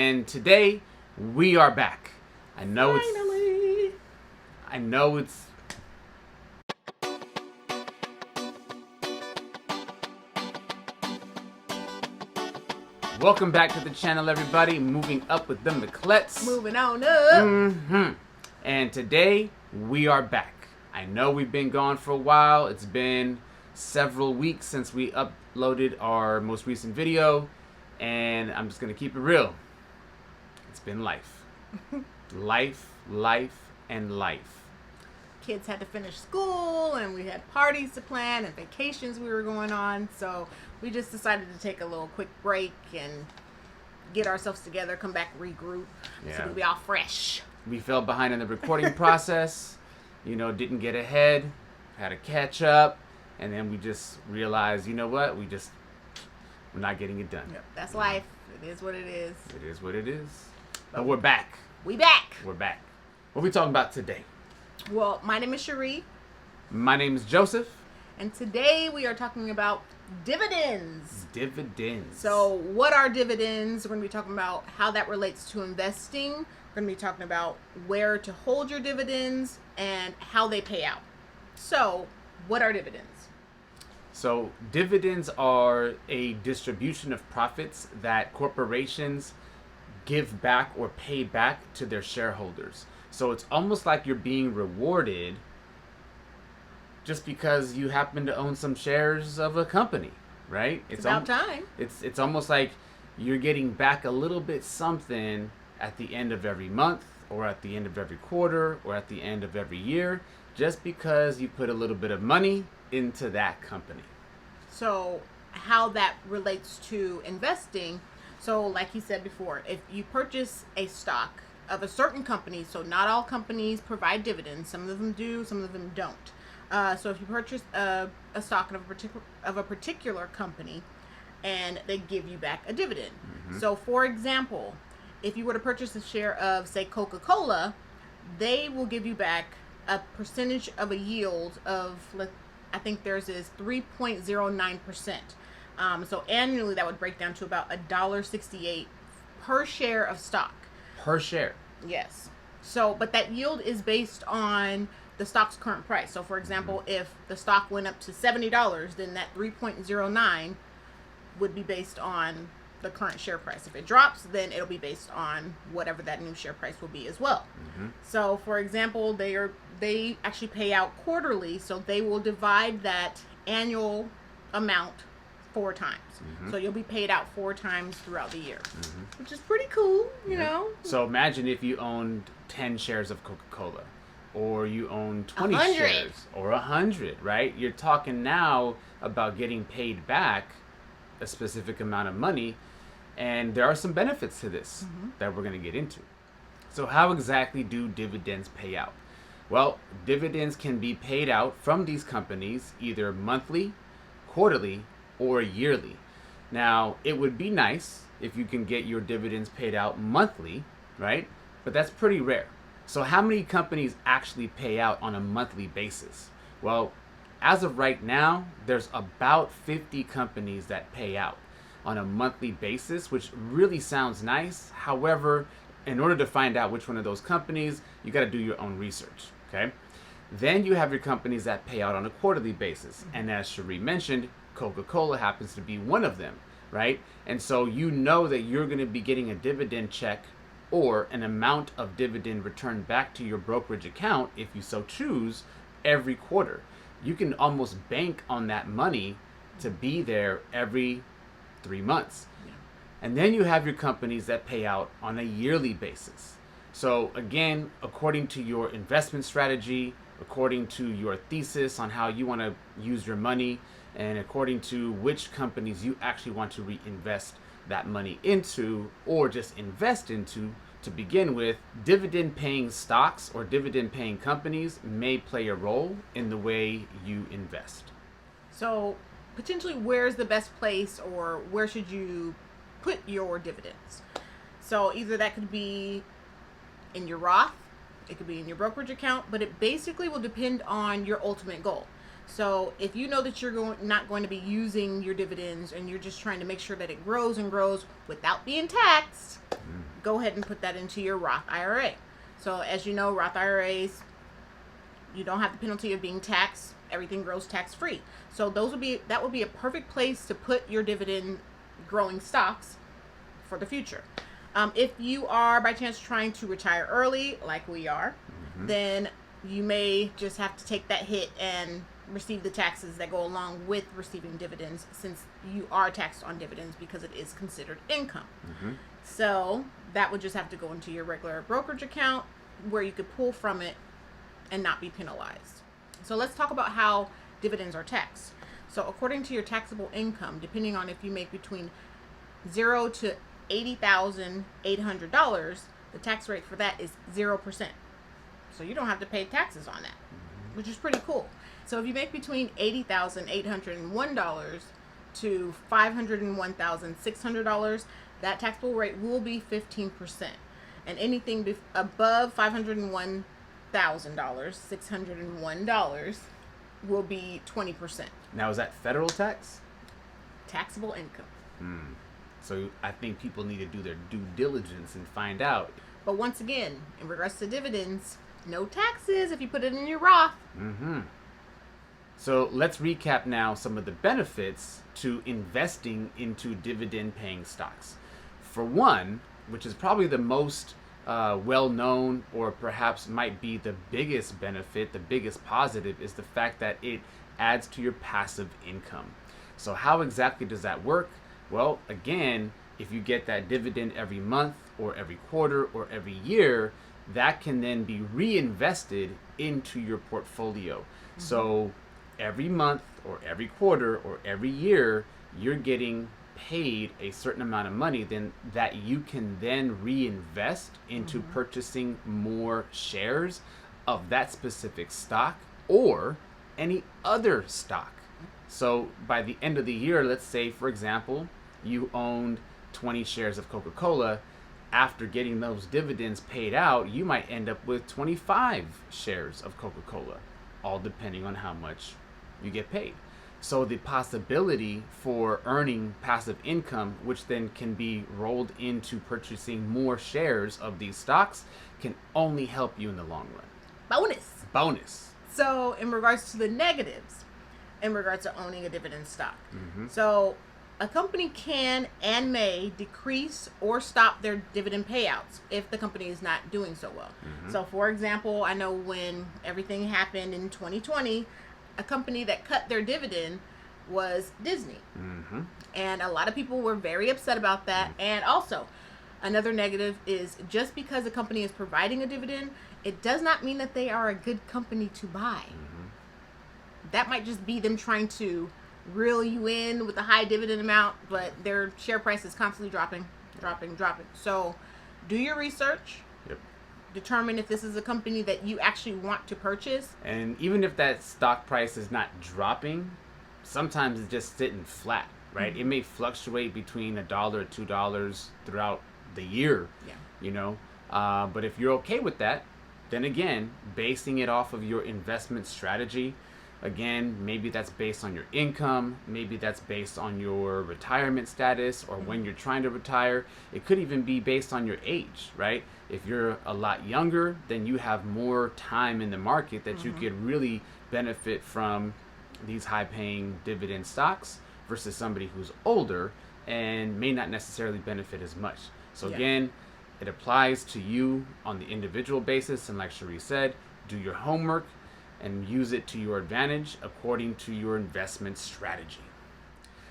And today we are back. Finally. I know it's Welcome back to the channel, everybody. Moving up with the Miclettes. Moving on up. And today we are back. I know we've been gone for a while. It's been several weeks since we uploaded our most recent video, and I'm just gonna keep it real. It's been life. life, and life. Kids had to finish school, and we had parties to plan and vacations we were going on, so we just decided to take a little quick break and get ourselves together, come back, regroup, so we'll be all fresh. We fell behind in the recording process, didn't get ahead, had to catch up, and then we just realized, you know what, we're not getting it done. Yep, that's life. It is what it is. It is what it is. But we're back. We back. We're back. What are we talking about today? Well, my name is Sherri. My name is Joseph. And today we are talking about dividends. Dividends. So what are dividends? We're going to be talking about how that relates to investing. We're going to be talking about where to hold your dividends and how they pay out. So what are dividends? So dividends are a distribution of profits that corporations give back or pay back to their shareholders. So it's almost like you're being rewarded just because you happen to own some shares of a company, right? It's about time. It's almost like you're getting back a little bit something at the end of every month, or at the end of every quarter, or at the end of every year, just because you put a little bit of money into that company. So how that relates to investing, so like he said before, if you purchase a stock of a certain company, so not all companies provide dividends, some of them do, some of them don't. So if you purchase a stock of a particular company, and they give you back a dividend. So for example, if you were to purchase a share of, say, Coca-Cola, they will give you back a percentage of a yield of, I think theirs is 3.09%. So annually that would break down to about $1.68 per share of stock. Per share. Yes. So, but that yield is based on the stock's current price. So, for example, if the stock went up to $70, then that 3.09 would be based on the current share price. If it drops, then it'll be based on whatever that new share price will be as well. So, for example, they actually pay out quarterly, so they will divide that annual amount 4 times. So you'll be paid out 4 times throughout the year, which is pretty cool, you know. So imagine if you owned 10 shares of Coca-Cola, or you own 20 100. shares, or 100, right? You're talking now about getting paid back a specific amount of money, and there are some benefits to this that we're going to get into. So how exactly do dividends pay out? Well, dividends can be paid out from these companies either monthly, quarterly, or yearly. Now, it would be nice if you can get your dividends paid out monthly, right? But that's pretty rare. So how many companies actually pay out on a monthly basis? Well, as of right now, there's about 50 companies that pay out on a monthly basis, which really sounds nice. However, in order to find out which one of those companies, you got to do your own research, okay? Then you have your companies that pay out on a quarterly basis. And as Sherri mentioned, Coca-Cola happens to be one of them, right? And so you know that you're going to be getting a dividend check or an amount of dividend returned back to your brokerage account, if you so choose, every quarter. You can almost bank on that money to be there every 3 months. And then you have your companies that pay out on a yearly basis. So again, according to your investment strategy, according to your thesis on how you want to use your money, and according to which companies you actually want to reinvest that money into, or just invest into to begin with, dividend paying stocks or dividend paying companies may play a role in the way you invest. So potentially, where's the best place, or where should you put your dividends? So either that could be in your Roth, it could be in your brokerage account, but it basically will depend on your ultimate goal. So if you know that you're not going to be using your dividends, and you're just trying to make sure that it grows and grows without being taxed, go ahead and put that into your Roth IRA. So as you know, Roth IRAs, you don't have the penalty of being taxed. Everything grows tax-free. So that would be a perfect place to put your dividend growing stocks for the future. If you are by chance trying to retire early, like we are, then you may just have to take that hit and receive the taxes that go along with receiving dividends, since you are taxed on dividends because it is considered income. So that would just have to go into your regular brokerage account where you could pull from it and not be penalized. So let's talk about how dividends are taxed. So according to your taxable income, depending on if you make between $0 to $80,800, the tax rate for that is 0%. So you don't have to pay taxes on that, which is pretty cool. So if you make between $80,801 to $501,600, that taxable rate will be 15%. And anything above $501,601 will be 20%. Now, is that federal tax? Taxable income. So I think people need to do their due diligence and find out. But once again, in regards to dividends, no taxes if you put it in your Roth. So let's recap now some of the benefits to investing into dividend-paying stocks. For one, which is probably the most well-known, or perhaps might be the biggest benefit, the biggest positive, is the fact that it adds to your passive income. So how exactly does that work? Well, again, if you get that dividend every month or every quarter or every year, that can then be reinvested into your portfolio. So every month or every quarter or every year, you're getting paid a certain amount of money then that you can then reinvest into purchasing more shares of that specific stock or any other stock. So by the end of the year, let's say, for example, you owned 20 shares of Coca-Cola. After getting those dividends paid out, you might end up with 25 shares of Coca-Cola, all depending on how much you get paid. So the possibility for earning passive income, which then can be rolled into purchasing more shares of these stocks, can only help you in the long run. Bonus. So in regards to the negatives, in regards to owning a dividend stock. So a company can and may decrease or stop their dividend payouts if the company is not doing so well. So for example, I know when everything happened in 2020, a company that cut their dividend was Disney. And a lot of people were very upset about that. And also, another negative is just because a company is providing a dividend, it does not mean that they are a good company to buy. That might just be them trying to reel you in with a high dividend amount, but their share price is constantly dropping. So do your research. Determine if this is a company that you actually want to purchase. And even if that stock price is not dropping, sometimes it's just sitting flat, right? It may fluctuate between $1 or $2 throughout the year, you know. But if you're okay with that, then again, basing it off of your investment strategy, again, maybe that's based on your income, maybe that's based on your retirement status or when you're trying to retire. It could even be based on your age, right? If you're a lot younger, then you have more time in the market that you could really benefit from these high-paying dividend stocks versus somebody who's older and may not necessarily benefit as much. So again, it applies to you on the individual basis, and like Sherri said, do your homework and use it to your advantage according to your investment strategy.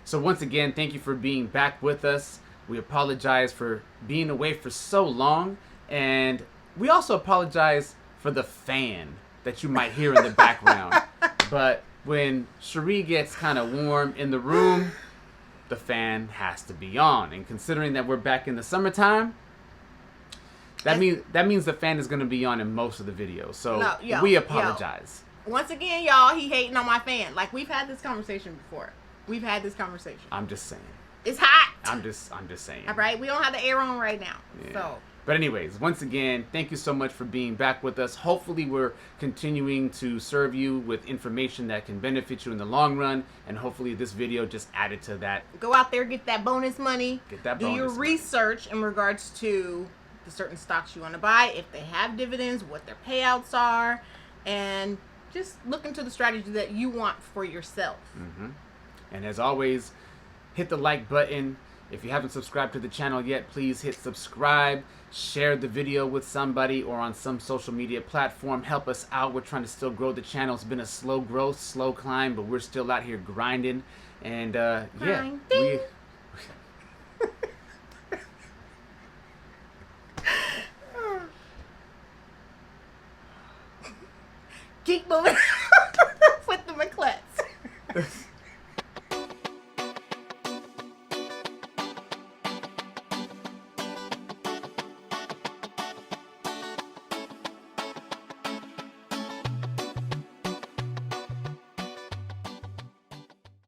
So once again, thank you for being back with us. We apologize for being away for so long, and we also apologize for the fan that you might hear in the background. But when Sherri gets kind of warm in the room, the fan has to be on. And considering that we're back in the summertime, that means the fan is going to be on in most of the videos. So we apologize. Once again, y'all, he hating on my fan. Like, we've had this conversation before. I'm just saying. It's hot. I'm just saying. All right, we don't have the air on right now. So. But anyways, once again, thank you so much for being back with us. Hopefully we're continuing to serve you with information that can benefit you in the long run, and hopefully this video just added to that. Go out there, get that bonus money. Get that Do bonus your money. research in regards to the certain stocks you want to buy, if they have dividends, what their payouts are, and just look into the strategy that you want for yourself. Mm-hmm. And as always, hit the like button. If you haven't subscribed to the channel yet, please hit subscribe. Share the video with somebody or on some social media platform. Help us out. We're trying to still grow the channel. It's been a slow growth, slow climb, but we're still out here grinding. And yeah,